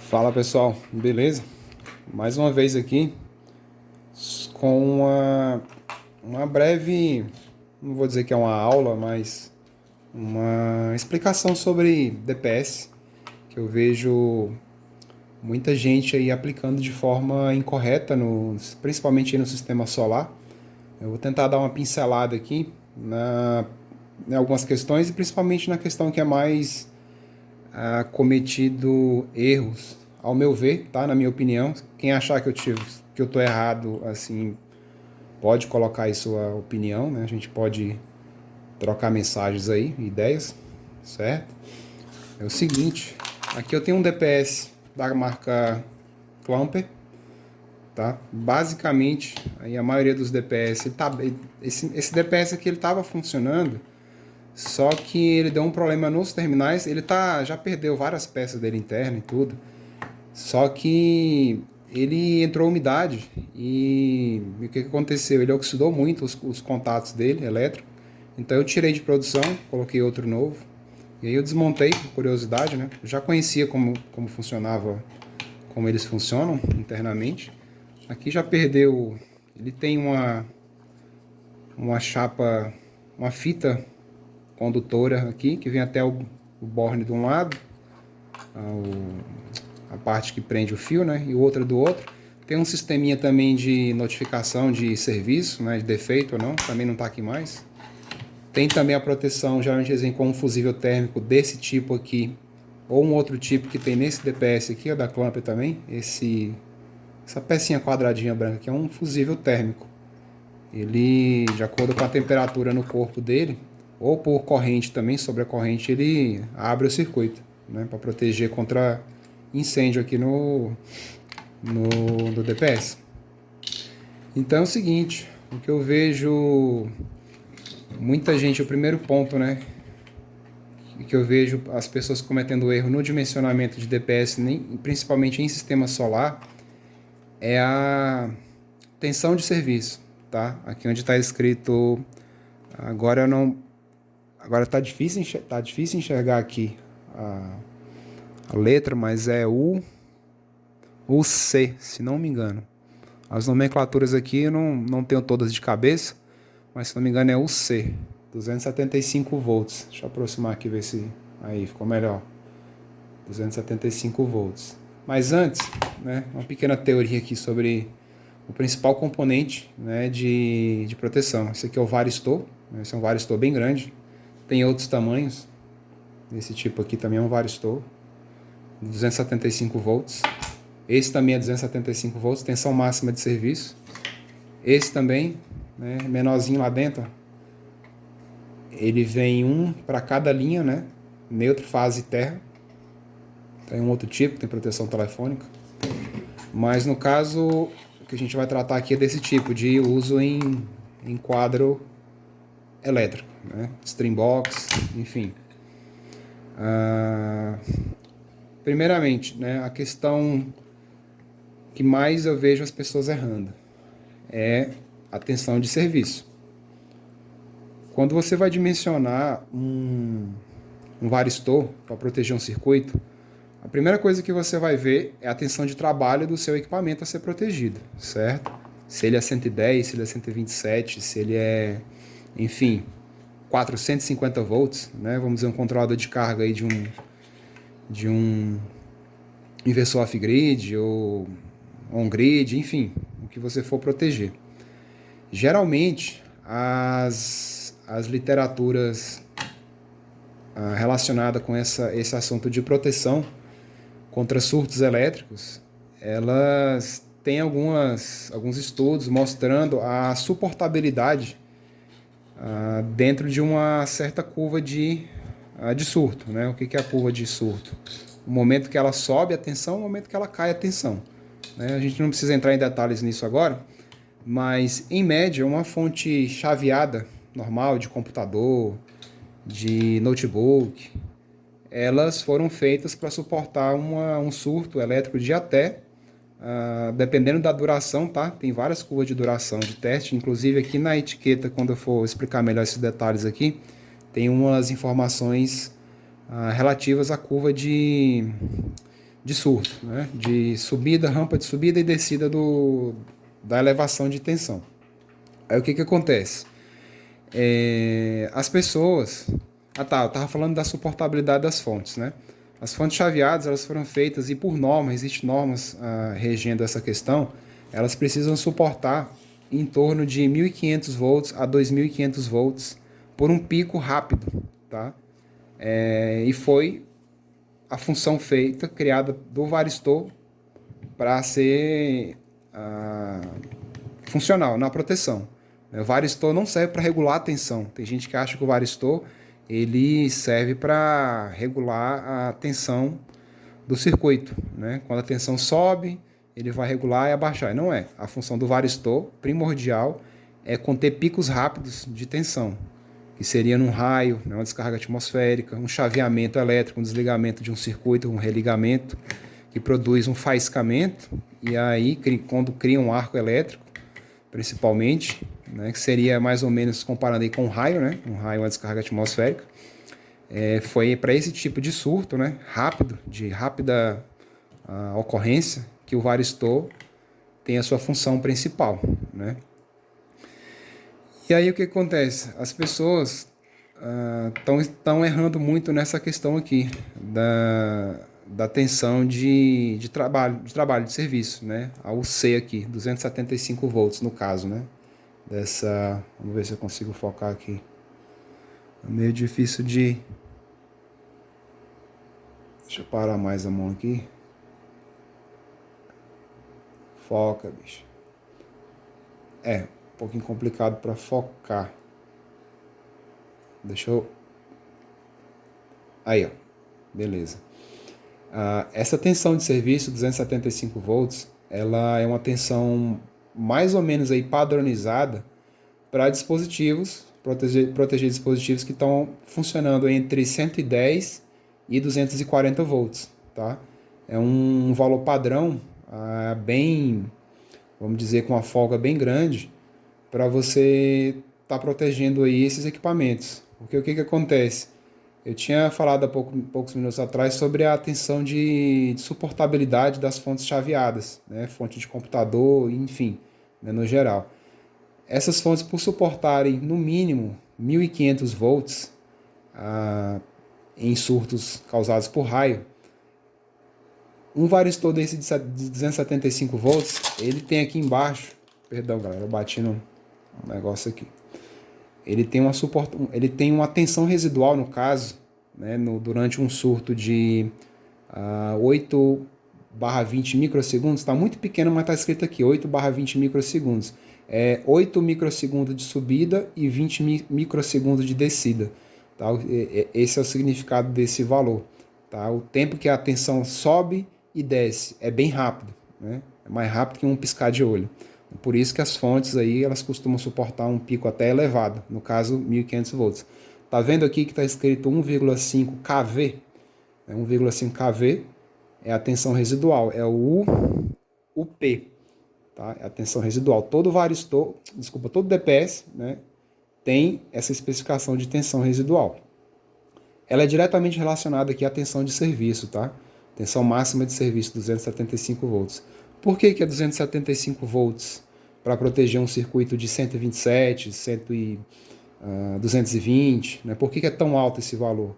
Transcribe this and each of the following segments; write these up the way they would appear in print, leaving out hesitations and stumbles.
Fala pessoal, beleza? Mais uma vez aqui com uma breve, não vou dizer que é uma aula, mas uma explicação sobre DPS, que eu vejo muita gente aí aplicando de forma incorreta, principalmente aí no sistema solar. Eu vou tentar dar uma pincelada aqui em algumas questões e principalmente na questão que é mais cometido erros, ao meu ver, tá? Na minha opinião. Quem achar que eu tô errado, assim, pode colocar aí sua opinião, né? A gente pode trocar mensagens aí, ideias, certo? É o seguinte, aqui eu tenho um DPS da marca Clamper, tá? Basicamente, aí a maioria dos DPS, esse DPS aqui ele tava funcionando. Só que ele deu um problema nos terminais, já perdeu várias peças dele interna e tudo. Só que ele entrou umidade e o que aconteceu? Ele oxidou muito os contatos dele, elétrico. Então eu tirei de produção, coloquei outro novo. E aí eu desmontei, por curiosidade, né? Eu já conhecia como funcionava, como eles funcionam internamente. Aqui já perdeu, ele tem uma chapa, uma fita condutora aqui, que vem até o borne de um lado, a parte que prende o fio, né, e outra do outro. Tem um sisteminha também de notificação de serviço, né, de defeito ou não, também não está aqui mais. Tem também a proteção, geralmente eles vêm com um fusível térmico desse tipo aqui, ou um outro tipo que tem nesse DPS aqui, ó, da Clamper também. Essa pecinha quadradinha branca aqui é um fusível térmico. Ele, de acordo com a temperatura no corpo dele, ou por corrente também, sobre a corrente, ele abre o circuito, né, para proteger contra incêndio aqui no DPS. Então é o seguinte, o que eu vejo muita gente, o primeiro ponto, né, que eu vejo as pessoas cometendo erro no dimensionamento de DPS, principalmente em sistema solar, é a tensão de serviço, tá? Aqui onde está escrito, agora eu não, agora tá difícil enxergar aqui a letra, mas é o C, se não me engano. As nomenclaturas aqui eu não tenho todas de cabeça, mas se não me engano é o C, 275 volts. Deixa eu aproximar aqui, ver se aí ficou melhor. 275 volts. Mas antes, né, uma pequena teoria aqui sobre o principal componente, né, de proteção. Esse aqui é o varistor, né, esse é um varistor bem grande. Tem outros tamanhos. Esse tipo aqui também é um varistor, 275 volts. Esse também é 275 volts, tensão máxima de serviço. Esse também, né, menorzinho lá dentro, ele vem um para cada linha, né, neutro, fase e terra. Tem um outro tipo, tem proteção telefônica. Mas no caso, o que a gente vai tratar aqui é desse tipo, de uso em quadro elétrico, né, streambox, enfim. Primeiramente, né, a questão que mais eu vejo as pessoas errando é a tensão de serviço. Quando você vai dimensionar um varistor para proteger um circuito, a primeira coisa que você vai ver é a tensão de trabalho do seu equipamento a ser protegido, certo? Se ele é 110, se ele é 127, se ele é, enfim, 450 volts, né? Vamos dizer, um controlador de carga aí de um inversor off-grid ou on-grid, enfim, o que você for proteger. Geralmente, as literaturas relacionadas com esse assunto de proteção contra surtos elétricos, elas têm alguns estudos mostrando a suportabilidade dentro de uma certa curva de surto, né? O que é a curva de surto? O momento que ela sobe a tensão, o momento que ela cai a tensão, né? A gente não precisa entrar em detalhes nisso agora, mas em média uma fonte chaveada normal de computador, de notebook, elas foram feitas para suportar um surto elétrico de até, dependendo da duração, tá? Tem várias curvas de duração de teste, inclusive aqui na etiqueta, quando eu for explicar melhor esses detalhes aqui, tem umas informações relativas à curva de de surto, né? De subida, rampa de subida e descida da elevação de tensão. Aí o que acontece? As pessoas... eu estava falando da suportabilidade das fontes, né? As fontes chaveadas, elas foram feitas, e por norma, existem normas regendo essa questão, elas precisam suportar em torno de 1.500 volts a 2.500 volts por um pico rápido, tá? E foi a função feita, criada do varistor para ser funcional na proteção. O varistor não serve para regular a tensão. Tem gente que acha que o varistor ele serve para regular a tensão do circuito, né? Quando a tensão sobe, ele vai regular e abaixar. E não é. A função do varistor primordial é conter picos rápidos de tensão, que seria num raio, né, uma descarga atmosférica, um chaveamento elétrico, um desligamento de um circuito, um religamento, que produz um faiscamento, e aí, quando cria um arco elétrico, principalmente, né, que seria mais ou menos comparando aí com um raio, né, um raio, uma descarga atmosférica, foi para esse tipo de surto, né, rápido, de rápida ocorrência, que o varistor tem a sua função principal, né. E aí o que acontece? As pessoas estão errando muito nessa questão aqui da tensão de trabalho de serviço, né? A UC aqui, 275 volts no caso, né? Vamos ver se eu consigo focar aqui. É meio difícil de... Deixa eu parar mais a mão aqui. Foca, bicho. Um pouquinho complicado para focar. Deixa eu... Aí, ó. Beleza. Essa tensão de serviço, 275 volts, ela é uma tensão mais ou menos aí padronizada para dispositivos, proteger dispositivos que estão funcionando entre 110 e 240 volts, tá? É um valor padrão bem, vamos dizer, com uma folga bem grande, para você estar protegendo aí esses equipamentos. Porque o que acontece? Eu tinha falado há poucos minutos atrás sobre a tensão de suportabilidade das fontes chaveadas, né? Fonte de computador, enfim, né? No geral. Essas fontes, por suportarem no mínimo 1.500 volts em surtos causados por raio, um varistor desse de 275 volts, ele tem aqui embaixo, perdão galera, eu bati no negócio aqui, ele tem uma tensão residual, no caso, né, durante um surto de 8/20 microsegundos, está muito pequeno, mas está escrito aqui, 8/20 microsegundos. 8 microsegundos de subida e 20 microsegundos de descida. Tá? Esse é o significado desse valor. Tá? O tempo que a tensão sobe e desce é bem rápido, né? É mais rápido que um piscar de olho. Por isso que as fontes aí, elas costumam suportar um pico até elevado, no caso 1.500 volts. Tá vendo aqui que está escrito 1,5 kV? 1,5 kV é a tensão residual, é o UP, tá? É a tensão residual. Todo DPS, né, tem essa especificação de tensão residual. Ela é diretamente relacionada aqui à tensão de serviço, tá? Tensão máxima de serviço, 275 volts. Por que é 275 volts para proteger um circuito de 127, 220? Né? Por que é tão alto esse valor?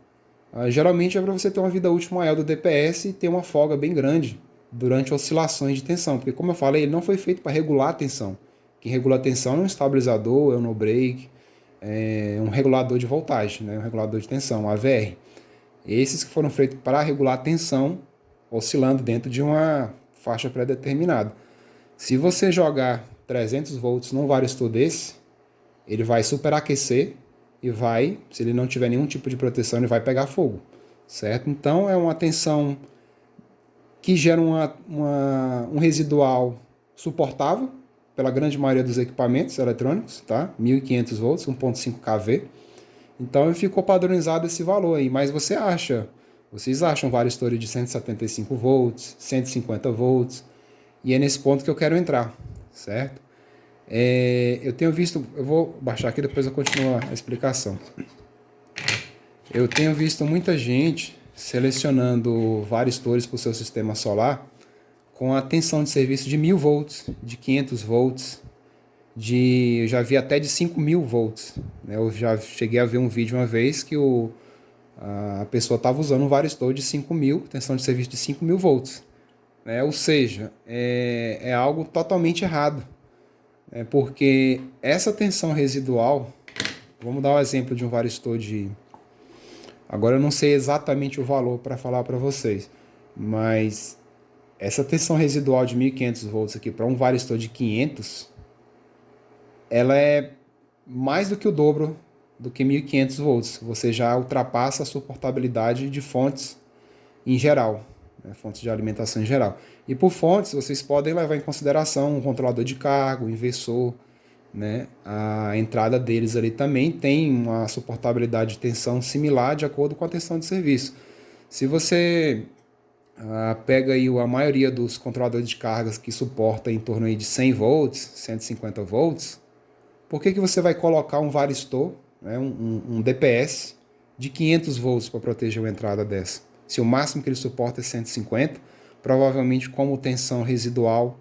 Geralmente é para você ter uma vida útil maior do DPS e ter uma folga bem grande durante oscilações de tensão. Porque, como eu falei, ele não foi feito para regular a tensão. Quem regula a tensão é um estabilizador, é um no-break, é um regulador de voltagem, né? Um regulador de tensão, AVR. Esses que foram feitos para regular a tensão oscilando dentro de uma faixa pré-determinada. Se você jogar 300 volts num varistor desse, ele vai superaquecer e vai, se ele não tiver nenhum tipo de proteção, ele vai pegar fogo, certo? Então é uma tensão que gera um residual suportável pela grande maioria dos equipamentos eletrônicos, tá? 1.500 volts, 1.5 kV. Então ficou padronizado esse valor aí, mas vocês acham varistores de 175 volts, 150 volts, e é nesse ponto que eu quero entrar, certo? Eu tenho visto, eu vou baixar aqui, depois eu continuo a explicação. Eu tenho visto muita gente selecionando varistores para o seu sistema solar com a tensão de serviço de 1000 volts, de 500 volts, eu já vi até de 5000 volts. Né? Eu já cheguei a ver um vídeo uma vez que a pessoa estava usando um varistor de 5000, tensão de serviço de 5000 volts. Né? Ou seja, é algo totalmente errado. Porque essa tensão residual, vamos dar um exemplo de um varistor de... Agora eu não sei exatamente o valor para falar para vocês, mas essa tensão residual de 1500 volts aqui para um varistor de 500, ela é mais do que o dobro do que 1500 volts. Você já ultrapassa a suportabilidade de fontes em geral, né? Fontes de alimentação em geral. E por fontes, vocês podem levar em consideração um controlador de carga, um inversor, né? A entrada deles ali também tem uma suportabilidade de tensão similar de acordo com a tensão de serviço. Se você pega aí a maioria dos controladores de cargas que suporta em torno aí de 100 volts, 150 volts, por que você vai colocar um varistor, né, um DPS de 500 volts para proteger uma entrada dessa? Se o máximo que ele suporta é 150, provavelmente como tensão residual,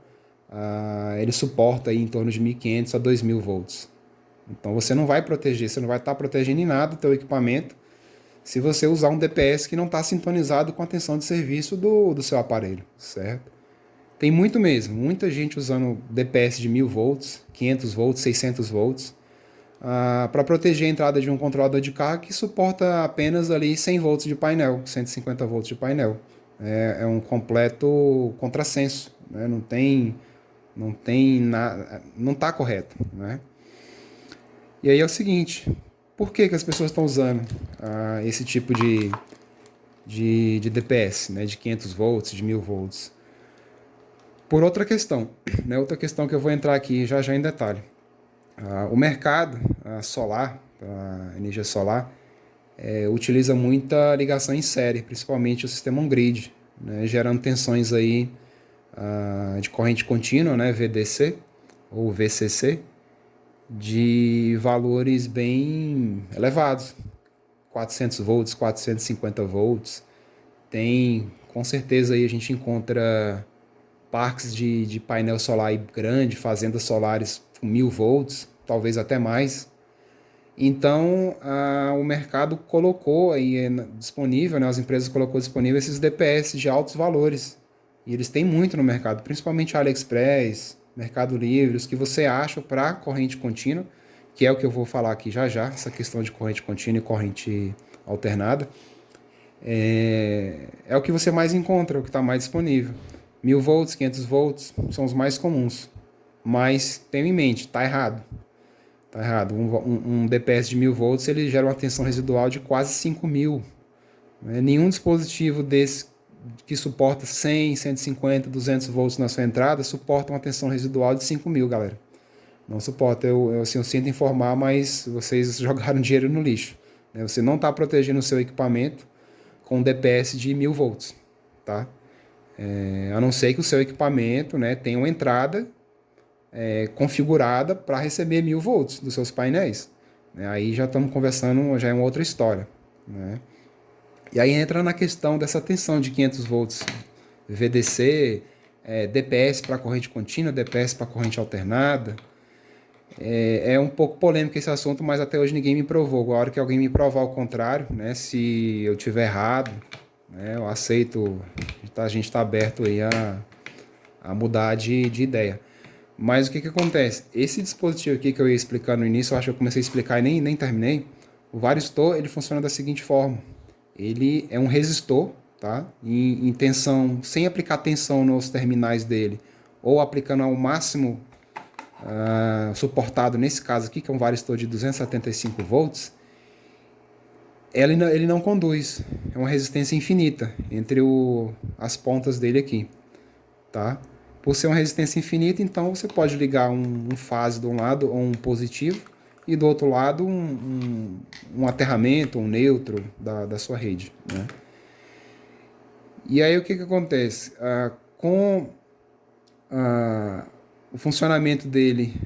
ele suporta aí em torno de 1500 a 2000 volts. Então você não vai proteger, você não vai estar protegendo em nada o teu equipamento se você usar um DPS que não está sintonizado com a tensão de serviço do seu aparelho, certo? Tem muita gente usando DPS de 1000 volts, 500 volts, 600 volts, para proteger a entrada de um controlador de carga que suporta apenas ali 100 volts de painel, 150 volts de painel. É um completo contrassenso, né? Não está correto, né? E aí é o seguinte, por que as pessoas estão usando esse tipo de DPS, né? De 500 volts, de 1000 volts? Por outra questão, né? Outra questão que eu vou entrar aqui já em detalhe. O mercado solar, a energia solar, utiliza muita ligação em série, principalmente o sistema on-grid, né? Gerando tensões aí de corrente contínua, né? VDC ou VCC, de valores bem elevados, 400 volts, 450 volts. Com certeza aí a gente encontra parques de painel solar grande, fazendas solares com 1000 volts, talvez até mais. Então, o mercado colocou aí disponível, né, as empresas colocou disponível esses DPS de altos valores. E eles têm muito no mercado, principalmente AliExpress, Mercado Livre, os que você acha para corrente contínua, que é o que eu vou falar aqui já, essa questão de corrente contínua e corrente alternada. É o que você mais encontra, o que está mais disponível. 1000 volts, 500 volts são os mais comuns. Mas tenha em mente, está errado. Está errado. Um DPS de 1000 volts ele gera uma tensão residual de quase 5000. Nenhum dispositivo desse que suporta 100, 150, 200 volts na sua entrada suporta uma tensão residual de 5000, galera. Não suporta. Eu sinto informar, mas vocês jogaram dinheiro no lixo. Você não está protegendo o seu equipamento com um DPS de 1000 volts, tá? A não ser que o seu equipamento, né, tenha uma entrada configurada para receber 1000 volts dos seus painéis. Aí já estamos conversando, já é uma outra história, né? E aí entra na questão dessa tensão de 500 volts VDC, DPS para corrente contínua, DPS para corrente alternada. É um pouco polêmico esse assunto, mas até hoje ninguém me provou. A hora que alguém me provar o contrário, né, se eu tiver errado, né, eu aceito, a gente está aberto aí a mudar de ideia. Mas o que acontece? Esse dispositivo aqui que eu ia explicar no início, eu acho que eu comecei a explicar e nem terminei. O varistor, ele funciona da seguinte forma. Ele é um resistor, tá? Em tensão, sem aplicar tensão nos terminais dele, ou aplicando ao máximo suportado, nesse caso aqui, que é um varistor de 275 volts, ele não conduz. É uma resistência infinita entre as pontas dele aqui, tá? Por ser uma resistência infinita, então você pode ligar um fase de um lado ou um positivo e do outro lado um aterramento, um neutro da sua rede, né? E aí o que acontece? Com o funcionamento dele,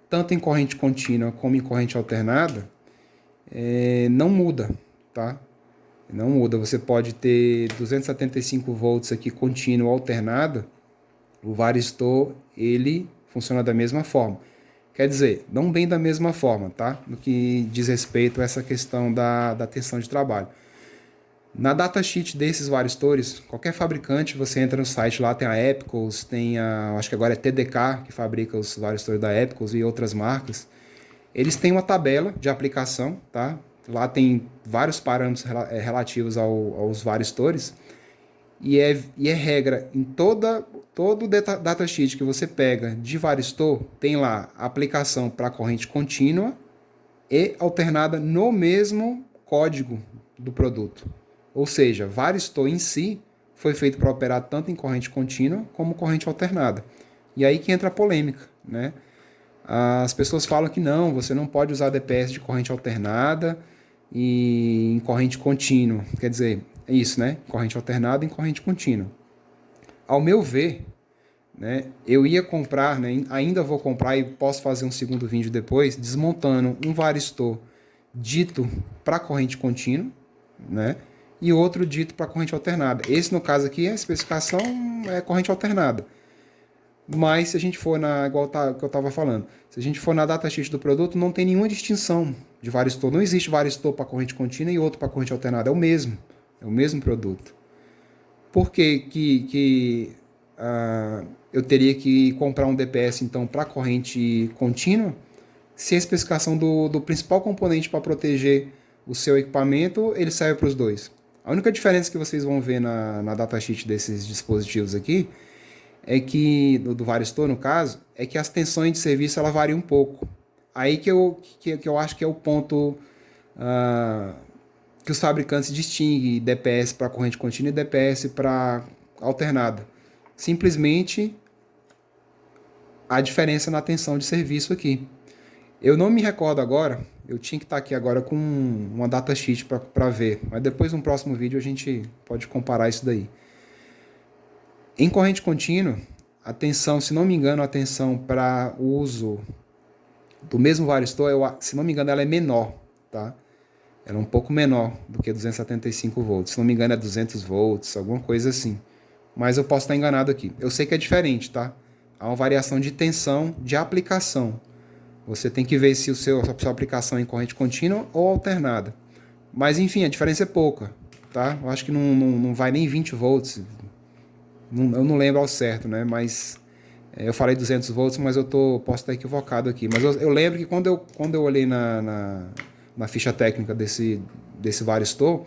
tanto em corrente contínua como em corrente alternada, não muda, tá? Não muda. Você pode ter 275 volts aqui contínuo alternado, o varistor ele funciona da mesma forma. Quer dizer, não bem da mesma forma, tá? No que diz respeito a essa questão da tensão de trabalho. Na datasheet desses varistores, qualquer fabricante, você entra no site lá, tem a Epicos, tem acho que agora é TDK, que fabrica os varistores da Epicos e outras marcas. Eles têm uma tabela de aplicação, tá? Lá tem vários parâmetros relativos aos varistores. E é regra em todo datasheet que você pega de varistor, tem lá a aplicação para corrente contínua e alternada no mesmo código do produto. Ou seja, varistor em si foi feito para operar tanto em corrente contínua como corrente alternada. E aí que entra a polêmica, né? As pessoas falam que não, você não pode usar DPS de corrente alternada e em corrente contínua. Quer dizer, é isso, né? Corrente alternada em corrente contínua. Ao meu ver, né, eu ia comprar, né, ainda vou comprar e posso fazer um segundo vídeo depois, desmontando um varistor dito para corrente contínua, né, e outro dito para corrente alternada. Esse, no caso aqui, a especificação é corrente alternada. Mas se a gente for igual que eu estava falando, se a gente for na datasheet do produto, não tem nenhuma distinção de varistor. Não existe varistor para corrente contínua e outro para corrente alternada. É o mesmo produto. Por que eu teria que comprar um DPS então para corrente contínua, se a especificação do principal componente para proteger o seu equipamento, ele serve para os dois? A única diferença que vocês vão ver na datasheet desses dispositivos aqui é que, do varistor no caso, é que as tensões de serviço ela variam um pouco. Aí que eu acho que é o ponto que os fabricantes distinguem DPS para corrente contínua e DPS para alternada. Simplesmente a diferença na tensão de serviço aqui. Eu não me recordo agora, eu tinha que estar aqui agora com uma datasheet para ver, mas depois no próximo vídeo a gente pode comparar isso daí. Em corrente contínua, a tensão, se não me engano, a tensão para o uso do mesmo varistor, se não me engano, ela é menor, tá? Ela é um pouco menor do que 275 volts. Se não me engano, é 200 volts, alguma coisa assim. Mas eu posso estar enganado aqui. Eu sei que é diferente, tá? Há uma variação de tensão de aplicação. Você tem que ver se a sua aplicação é em corrente contínua ou alternada. Mas, enfim, a diferença é pouca, tá? Eu acho que não vai nem 20 volts. Eu não lembro ao certo, né? Mas eu falei 200 volts, mas posso estar equivocado aqui. Mas eu lembro que quando eu olhei na ficha técnica desse varistor,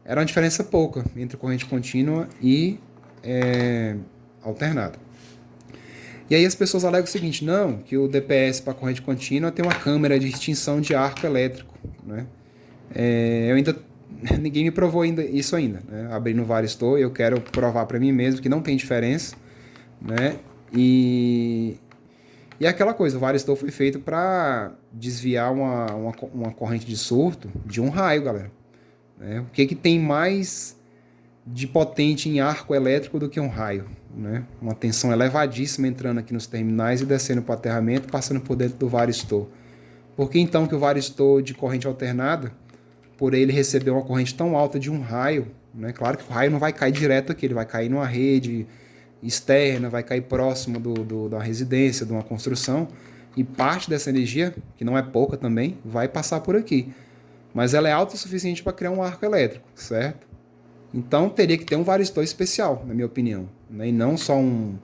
era uma diferença pouca entre corrente contínua e alternada. E aí as pessoas alegam o seguinte, não, que o DPS para corrente contínua tem uma câmera de extinção de arco elétrico, né? Ninguém me provou isso ainda, né? Abri no varistor, eu quero provar para mim mesmo que não tem diferença, né? E é aquela coisa, o varistor foi feito para desviar uma corrente de surto de um raio, galera. Né? O que tem mais de potente em arco elétrico do que um raio? Né? Uma tensão elevadíssima entrando aqui nos terminais e descendo para o aterramento, passando por dentro do varistor. Por que então que o varistor de corrente alternada, por ele receber uma corrente tão alta de um raio, né? Claro que o raio não vai cair direto aqui, ele vai cair numa rede externa, vai cair próximo da residência, de uma construção, e parte dessa energia, que não é pouca também, vai passar por aqui. Mas ela é alta o suficiente para criar um arco elétrico, certo? Então teria que ter um varistor especial, na minha opinião, né? E não só um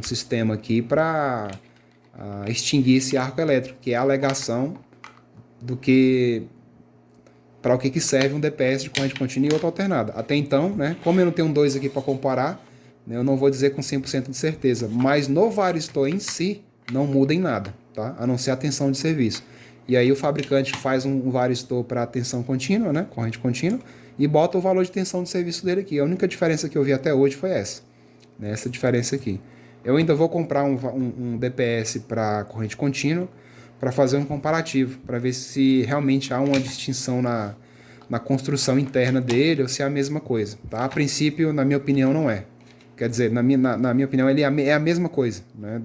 sistema aqui para extinguir esse arco elétrico, que é a alegação do que para o que serve um DPS de corrente contínua e outra alternada. Até então, né, como eu não tenho dois aqui para comparar, né, eu não vou dizer com 100% de certeza, mas no varistor em si não muda em nada, tá? A não ser a tensão de serviço. E aí o fabricante faz um varistor para tensão contínua, né, corrente contínua, e bota o valor de tensão de serviço dele aqui. A única diferença que eu vi até hoje foi essa, né, essa diferença aqui. Eu ainda vou comprar um DPS para corrente contínua para fazer um comparativo, para ver se realmente há uma distinção na construção interna dele ou se é a mesma coisa. Tá? A princípio, na minha opinião, não é. Quer dizer, na minha opinião, ele é a mesma coisa, né,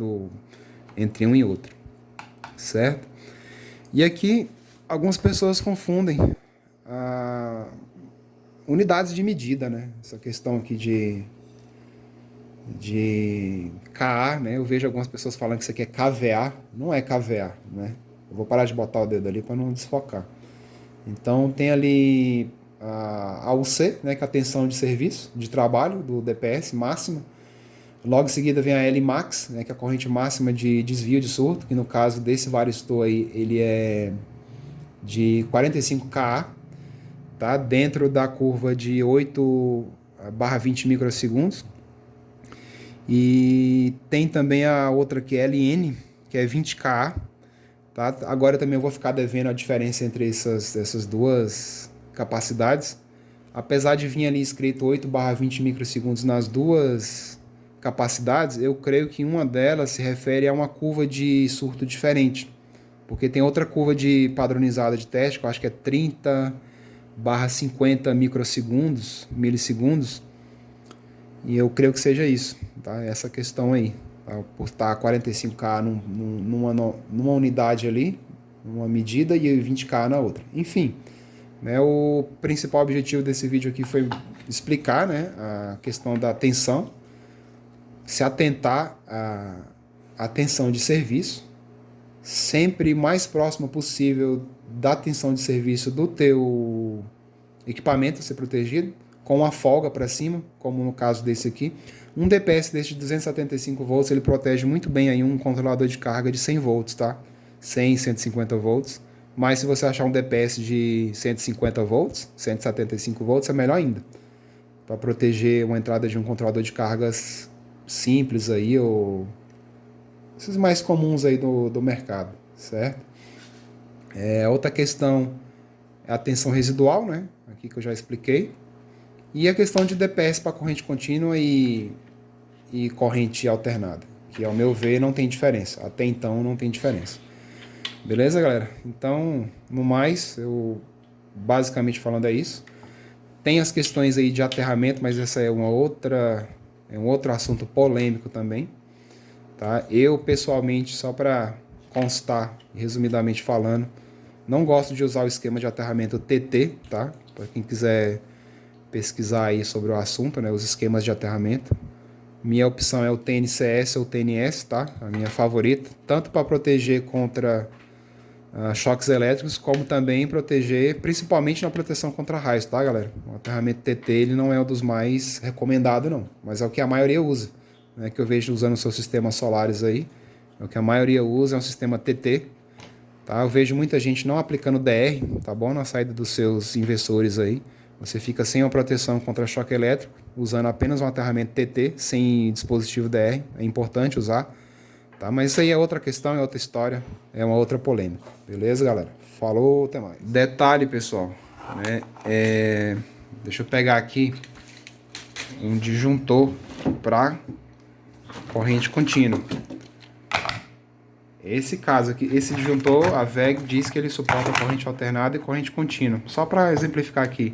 entre um e outro. Certo? E aqui, algumas pessoas confundem unidades de medida, né? Essa questão aqui de KA, né? Eu vejo algumas pessoas falando que isso aqui é KVA, não é KVA, né? Eu vou parar de botar o dedo ali para não desfocar. Então tem ali a UC, né, que é a tensão de serviço, de trabalho do DPS máxima. Logo em seguida vem a L max, né, que é a corrente máxima de desvio de surto, que no caso desse varistor aí, ele é de 45 kA, tá? Dentro da curva de 8/20 microsegundos. E tem também a outra que é LN, que é 20 kA. Tá? Agora também eu vou ficar devendo a diferença entre essas duas capacidades. Apesar de vir ali escrito 8/20 microsegundos nas duas capacidades, eu creio que uma delas se refere a uma curva de surto diferente. Porque tem outra curva de padronizada de teste, que eu acho que é 30/50 milissegundos, e eu creio que seja isso, tá? Essa questão aí. Tá? Por estar 45K numa unidade ali, numa medida, e 20K na outra. Enfim, né, o principal objetivo desse vídeo aqui foi explicar, né, a questão da tensão, se atentar à tensão de serviço, sempre mais próximo possível da tensão de serviço do teu equipamento a ser protegido, com uma folga para cima, como no caso desse aqui. Um DPS desse de 275 volts, ele protege muito bem aí um controlador de carga de 100 volts, tá? 100, 150 volts. Mas se você achar um DPS de 150 volts, 175 volts, é melhor ainda. Para proteger uma entrada de um controlador de cargas simples aí, ou esses mais comuns aí do mercado, certo? Outra questão é a tensão residual, né? Aqui que eu já expliquei. E a questão de DPS para corrente contínua e corrente alternada, que ao meu ver não tem diferença. Até então não tem diferença. Beleza, galera? Então, no mais, eu basicamente falando é isso. Tem as questões aí de aterramento, mas essa é um outro assunto polêmico também. Tá? Eu, pessoalmente, só para constar, resumidamente falando, não gosto de usar o esquema de aterramento TT, tá? Para quem quiser pesquisar aí sobre o assunto, né, os esquemas de aterramento. Minha opção é o TNCS ou TNS, tá? A minha favorita, tanto para proteger contra choques elétricos, como também proteger, principalmente na proteção contra raios, tá, galera? O aterramento TT ele não é um dos mais recomendados, não, mas é o que a maioria usa, né? Que eu vejo usando os seus sistemas solares aí, é o que a maioria usa, é um sistema TT, tá? Eu vejo muita gente não aplicando DR, tá bom? Na saída dos seus inversores aí. Você fica sem uma proteção contra choque elétrico, usando apenas um aterramento TT, sem dispositivo DR. É importante usar, tá? Mas isso aí é outra questão, é outra história, é uma outra polêmica. Beleza, galera? Falou, até mais. Detalhe, pessoal, né? Deixa eu pegar aqui um disjuntor para corrente contínua. Esse caso aqui, esse disjuntor, a VEG diz que ele suporta corrente alternada e corrente contínua. Só para exemplificar aqui.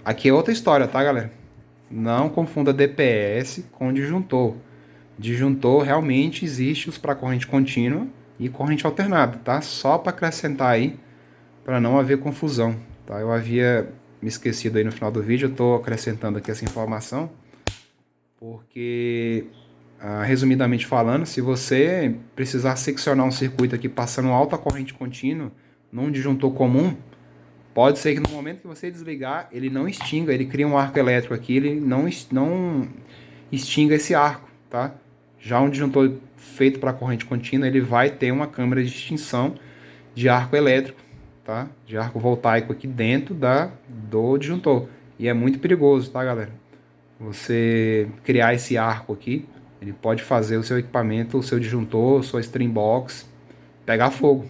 Aqui é outra história, tá, galera? Não confunda DPS com disjuntor. Disjuntor realmente existe os para corrente contínua e corrente alternada, tá? Só para acrescentar aí, para não haver confusão, tá? Eu havia me esquecido aí no final do vídeo, eu estou acrescentando aqui essa informação, porque, resumidamente falando, se você precisar seccionar um circuito aqui passando alta corrente contínua num disjuntor comum, pode ser que no momento que você desligar, ele não extinga, ele cria um arco elétrico aqui, ele não extinga esse arco, tá? Já um disjuntor feito para corrente contínua, ele vai ter uma câmara de extinção de arco elétrico, tá? De arco voltaico aqui dentro do disjuntor. E é muito perigoso, tá, galera? Você criar esse arco aqui, ele pode fazer o seu equipamento, o seu disjuntor, sua stream box pegar fogo.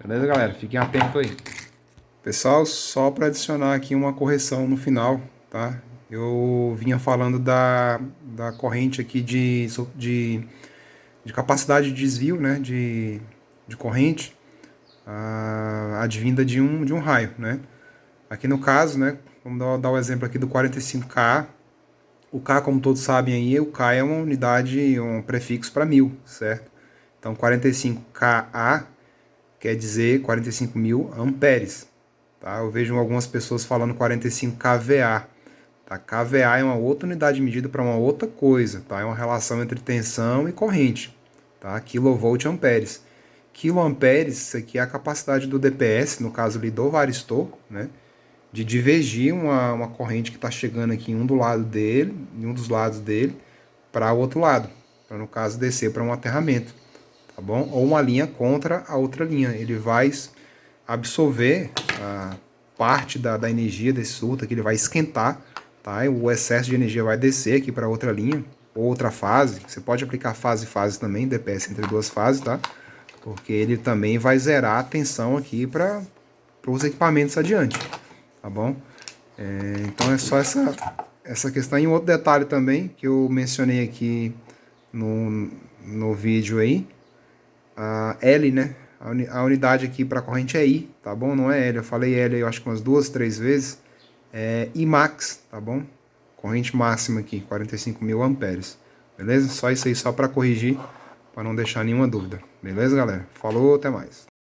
Beleza, galera? Fiquem atentos aí. Pessoal, só para adicionar aqui uma correção no final, tá? Eu vinha falando da corrente aqui de capacidade de desvio, né? De corrente advinda de um raio, né? Aqui no caso, né? Vamos dar o exemplo aqui do 45K. O K, como todos sabem aí, o K é uma unidade, um prefixo para 1000, certo? Então 45KA quer dizer 45.000 amperes. tá? Eu vejo algumas pessoas falando 45 kVA, tá? kVA é uma outra unidade de medida para uma outra coisa, tá? É uma relação entre tensão e corrente, tá? Kilovolt amperes. Quiloamperes, isso aqui é a capacidade do DPS, no caso ali do varistor, né? De divergir uma corrente que está chegando aqui em um dos lados dele, para o outro lado, para no caso descer para um aterramento, tá bom? Ou uma linha contra a outra linha. Ele vai absorver a parte da energia desse surto, que ele vai esquentar, tá? E o excesso de energia vai descer aqui para outra linha, outra fase. Você pode aplicar fase e fase também, DPS entre duas fases, tá? Porque ele também vai zerar a tensão aqui para os equipamentos adiante, tá bom? Então é só essa questão. E um outro detalhe também que eu mencionei aqui no vídeo aí, a L, né? A unidade aqui para corrente é I, tá bom? Não é L. Eu falei L eu acho que umas 2, 3 vezes. É I max, tá bom? Corrente máxima aqui, 45.000 amperes. Beleza? Só isso aí, só para corrigir, para não deixar nenhuma dúvida. Beleza, galera? Falou, até mais.